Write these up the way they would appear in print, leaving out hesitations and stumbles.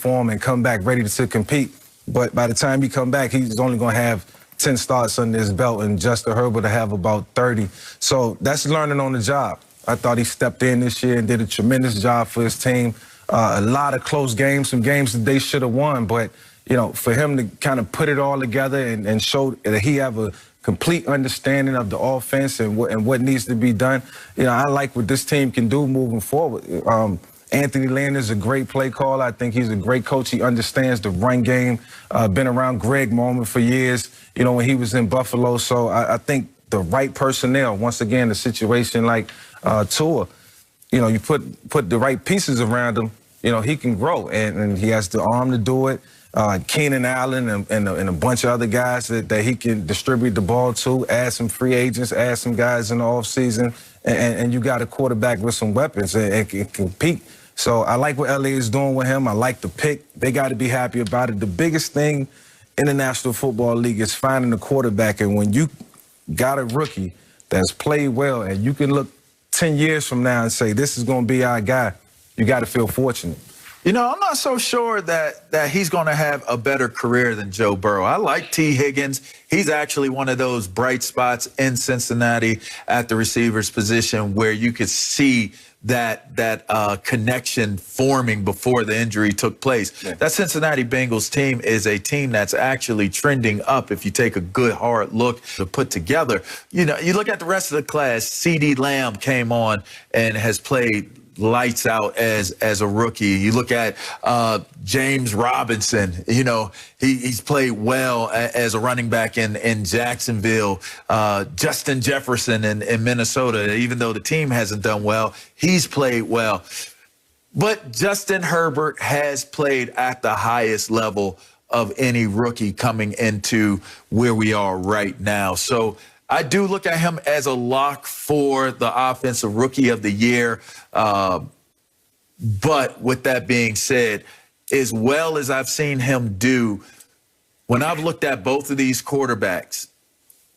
form and come back ready to compete. But by the time he come back, he's only going to have 10 starts under his belt, and Justin Herbert to have about 30. So that's learning on the job. I thought he stepped in this year and did a tremendous job for his team. A lot of close games, some games that they should have won. But, you know, for him to kind of put it all together and show that he have a complete understanding of the offense and what needs to be done, you know, I like what this team can do moving forward. Anthony Lynn is a great play caller. I think he's a great coach. He understands the run game. Been around Greg Norman for years, you know, when he was in Buffalo. So I think the right personnel, once again, a situation like Tua, you know, you put the right pieces around him, you know, he can grow. And he has the arm to do it. Keenan Allen and a bunch of other guys that he can distribute the ball to, add some free agents, add some guys in the offseason, and you got a quarterback with some weapons and can compete. So I like what LA is doing with him. I like the pick. They got to be happy about it. The biggest thing in the National Football League is finding a quarterback. And when you got a rookie that's played well and you can look 10 years from now and say, this is going to be our guy, you got to feel fortunate. You know, I'm not so sure that he's going to have a better career than Joe Burrow. I like T. Higgins. He's actually one of those bright spots in Cincinnati at the receiver's position where you could see that connection forming before the injury took place. Yeah. That Cincinnati Bengals team is a team that's actually trending up if you take a good, hard look to put together. You know, you look at the rest of the class, CeeDee Lamb came on and has played lights out as a rookie. You look at James Robinson, you know, he's played well as a running back in Jacksonville. Justin Jefferson in Minnesota, even though the team hasn't done well, he's played well. But Justin Herbert has played at the highest level of any rookie coming into where we are right now. So I do look at him as a lock for the Offensive Rookie of the Year. But with that being said, as well as I've seen him do, when I've looked at both of these quarterbacks,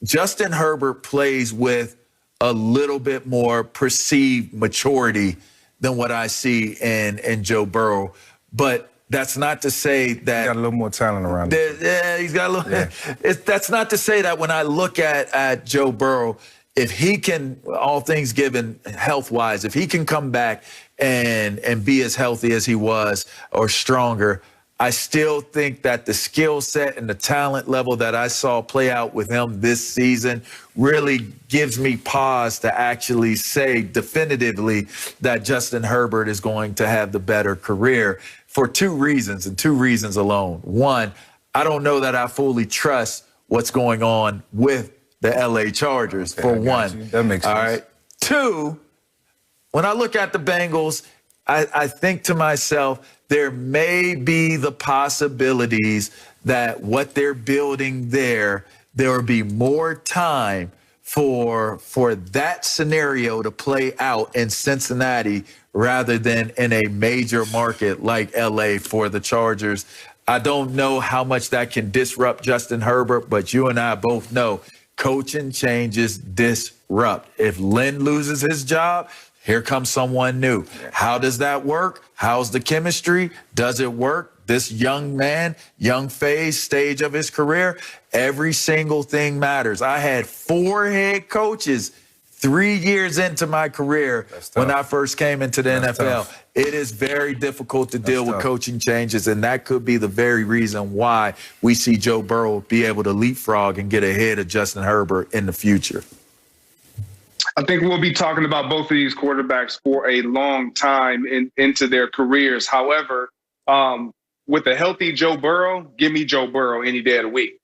Justin Herbert plays with a little bit more perceived maturity than what I see in Joe Burrow. But that's not to say that he got a little more talent around him. Yeah, he's got a little. Yeah. That's not to say that when I look at Joe Burrow, if he can, all things given, health-wise, if he can come back and be as healthy as he was or stronger, I still think that the skill set and the talent level that I saw play out with him this season really gives me pause to actually say definitively that Justin Herbert is going to have the better career for two reasons, and two reasons alone. One, I don't know that I fully trust what's going on with the LA Chargers, for one. That makes sense. All right. Two, when I look at the Bengals, I think to myself, there may be the possibilities that what they're building there will be more time for that scenario to play out in Cincinnati rather than in a major market like LA for the Chargers. I don't know how much that can disrupt Justin Herbert, but you and I both know coaching changes disrupt. If Lynn loses his job, here comes someone new. How does that work? How's the chemistry? Does it work? This young man, young phase, stage of his career, every single thing matters. I had 4 head coaches 3 years into my career when I first came into the NFL. Tough. It is very difficult to deal with coaching changes, and that could be the very reason why we see Joe Burrow be able to leapfrog and get ahead of Justin Herbert in the future. I think we'll be talking about both of these quarterbacks for a long time into their careers. However, with a healthy Joe Burrow, give me Joe Burrow any day of the week.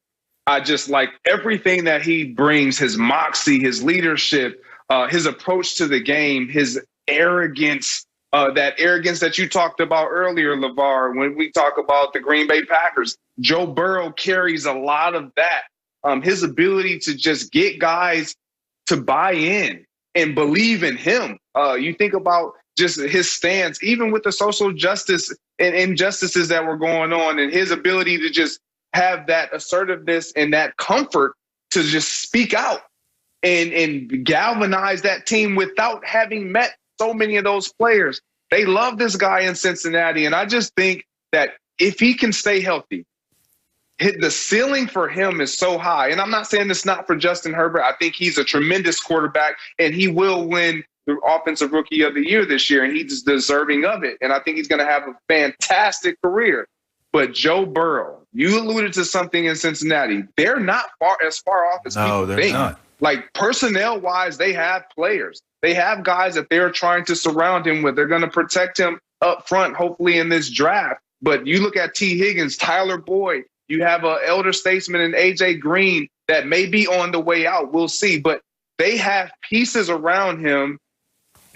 I just like everything that he brings, his moxie, his leadership, his approach to the game, his arrogance, that arrogance that you talked about earlier, LeVar, when we talk about the Green Bay Packers. Joe Burrow carries a lot of that. His ability to just get guys to buy in and believe in him. You think about just his stance, even with the social justice and injustices that were going on, and his ability to just have that assertiveness and that comfort to just speak out and galvanize that team without having met so many of those players. They love this guy in Cincinnati, and I just think that if he can stay healthy, the ceiling for him is so high. And I'm not saying it's not for Justin Herbert. I think he's a tremendous quarterback, and he will win the Offensive Rookie of the Year this year, and he's deserving of it. And I think he's going to have a fantastic career. But Joe Burrow, you alluded to something in Cincinnati. They're not as far off as people think. Not. Like, personnel-wise, they have players. They have guys that they're trying to surround him with. They're going to protect him up front, hopefully, in this draft. But you look at T. Higgins, Tyler Boyd, you have an elder statesman in A.J. Green that may be on the way out. We'll see. But they have pieces around him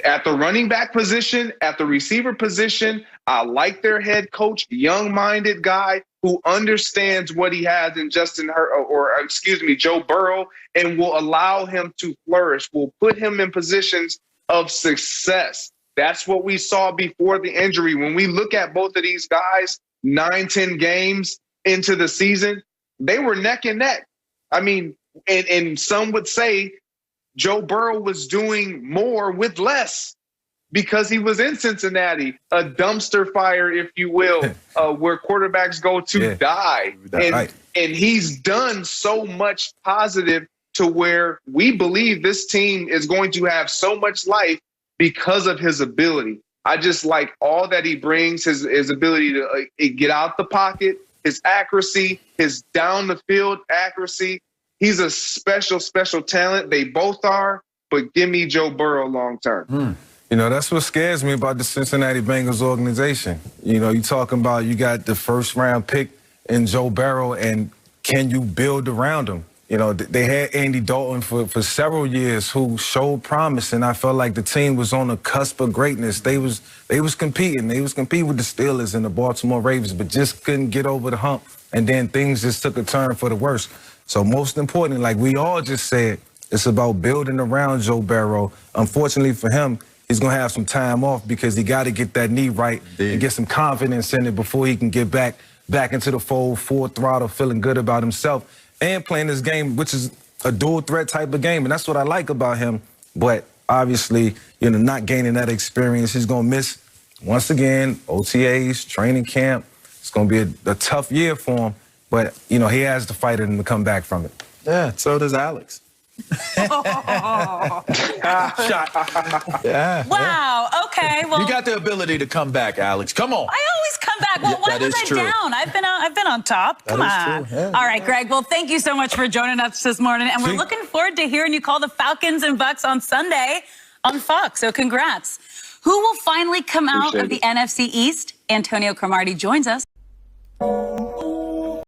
at the running back position, at the receiver position. I like their head coach, young-minded guy who understands what he has in Joe Burrow, and will allow him to flourish, will put him in positions of success. That's what we saw before the injury. When we look at both of these guys, 9-10 games into the season, they were neck and neck. I mean, and some would say Joe Burrow was doing more with less because he was in Cincinnati, a dumpster fire, if you will, where quarterbacks go to die. And he's done so much positive to where we believe this team is going to have so much life because of his ability. I just like all that he brings, his ability to get out the pocket, his accuracy, his down the field accuracy. He's a special, special talent. They both are, but give me Joe Burrow long term. You know, that's what scares me about the Cincinnati Bengals organization. You know, you're talking about you got the first-round pick in Joe Burrow, and can you build around him? You know, they had Andy Dalton for several years who showed promise, and I felt like the team was on the cusp of greatness. They was competing. They was competing with the Steelers and the Baltimore Ravens, but just couldn't get over the hump, and then things just took a turn for the worse. So most importantly, like we all just said, it's about building around Joe Burrow. Unfortunately for him, he's going to have some time off because he got to get that knee right and get some confidence in it before he can get back into the fold, full throttle, feeling good about himself and playing this game, which is a dual threat type of game. And that's what I like about him. But obviously, you know, not gaining that experience, he's going to miss, once again, OTAs, training camp. It's going to be a tough year for him. But, you know, he has to fight it and to come back from it. Yeah, so does Alex. Shot. Yeah. Wow. Okay. Well, you got the ability to come back, Alex. Come on. I always come back. Well, why was I down? I've been on top. Come on. True. Yeah. All right, Greg. Well, thank you so much for joining us this morning, and we're looking forward to hearing you call the Falcons and Bucks on Sunday on Fox. So, congrats. Who will finally come out of the NFC East? Antonio Cromartie joins us.